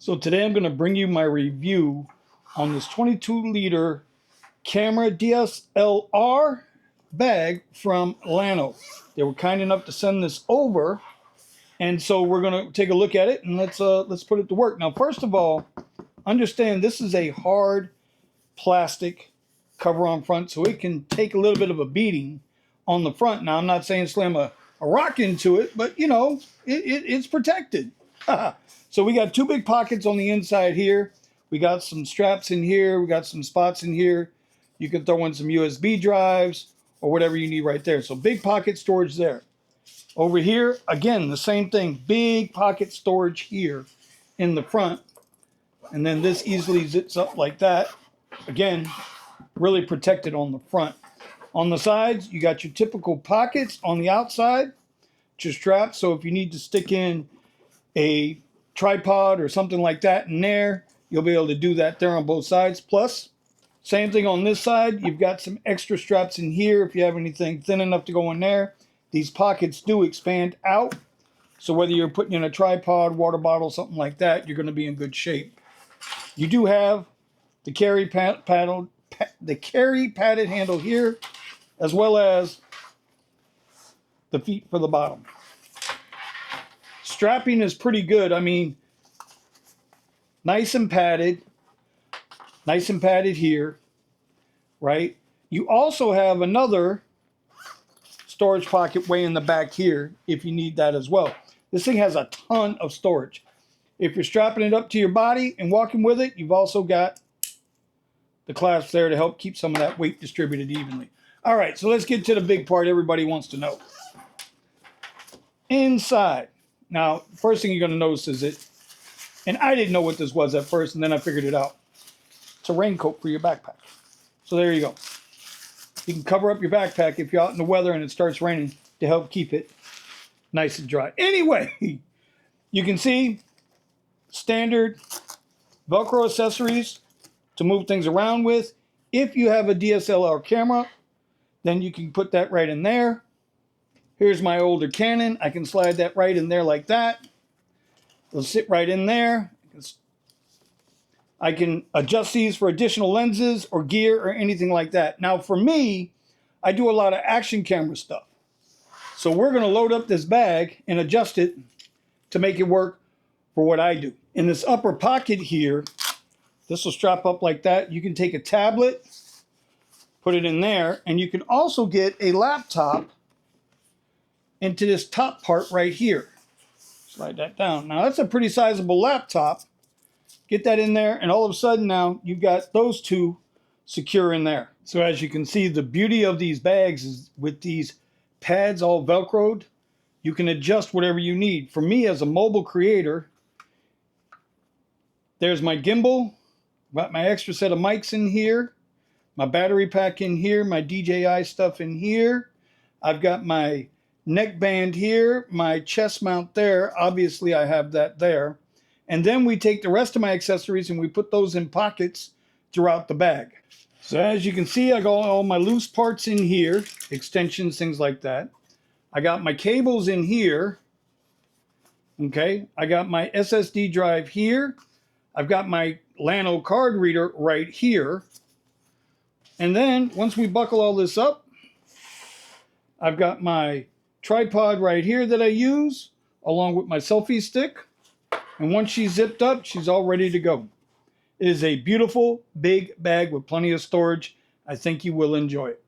So today I'm going to bring you my review on this 22-liter camera DSLR bag from Llano. They were kind enough to send this over, and so we're going to take a look at it and let's put it to work. Now, first of all, understand this is a hard plastic cover on front, so it can take a little bit of a beating on the front. Now, I'm not saying slam a rock into it, but you know, it's protected. So we got two big pockets on the inside here. We got some straps in here. We got some spots in here. You can throw in some USB drives or whatever you need right there. So big pocket storage there. Over here, again, the same thing. Big pocket storage here in the front. And then this easily zips up like that. Again, really protected on the front. On the sides, you got your typical pockets on the outside, just straps. So if you need to stick in a tripod or something like that in there, you'll be able to do that there on both sides. Plus, same thing on this side. You've got some extra straps in here if you have anything thin enough to go in there. These pockets do expand out. So whether you're putting in a tripod, water bottle, something like that, you're going to be in good shape. You do have the carry padded handle here, as well as the feet for the bottom. Strapping is pretty good. I mean, nice and padded here, right? You also have another storage pocket way in the back here if you need that as well. This thing has a ton of storage. If you're strapping it up to your body and walking with it, you've also got the clasps there to help keep some of that weight distributed evenly. All right, so let's get to the big part everybody wants to know. Inside. Now, first thing you're going to notice is it, and I didn't know what this was at first, and then I figured it out. It's a raincoat for your backpack. So there you go. You can cover up your backpack if you're out in the weather and it starts raining to help keep it nice and dry. Anyway, you can see standard Velcro accessories to move things around with. If you have a DSLR camera, then you can put that right in there. Here's my older Canon. I can slide that right in there like that. It'll sit right in there. I can adjust these for additional lenses or gear or anything like that. Now for me, I do a lot of action camera stuff. So we're going to load up this bag and adjust it to make it work for what I do. In this upper pocket here, this will strap up like that. You can take a tablet, put it in there, and you can also get a laptop into this top part right here. Slide that down. Now that's a pretty sizable laptop. Get that in there, and all of a sudden now you've got those two secure in there. So as you can see, the beauty of these bags is with these pads all Velcroed, you can adjust whatever you need. For me as a mobile creator, there's my gimbal, got my extra set of mics in here, my battery pack in here, my DJI stuff in here. I've got my neck band here, my chest mount there. Obviously, I have that there. And then we take the rest of my accessories and we put those in pockets throughout the bag. So as you can see, I got all my loose parts in here, extensions, things like that. I got my cables in here. Okay, I got my SSD drive here. I've got my Llano card reader right here. And then once we buckle all this up, I've got my tripod right here that I use, along with my selfie stick. And once she's zipped up, she's all ready to go. It is a beautiful, big bag with plenty of storage. I think you will enjoy it.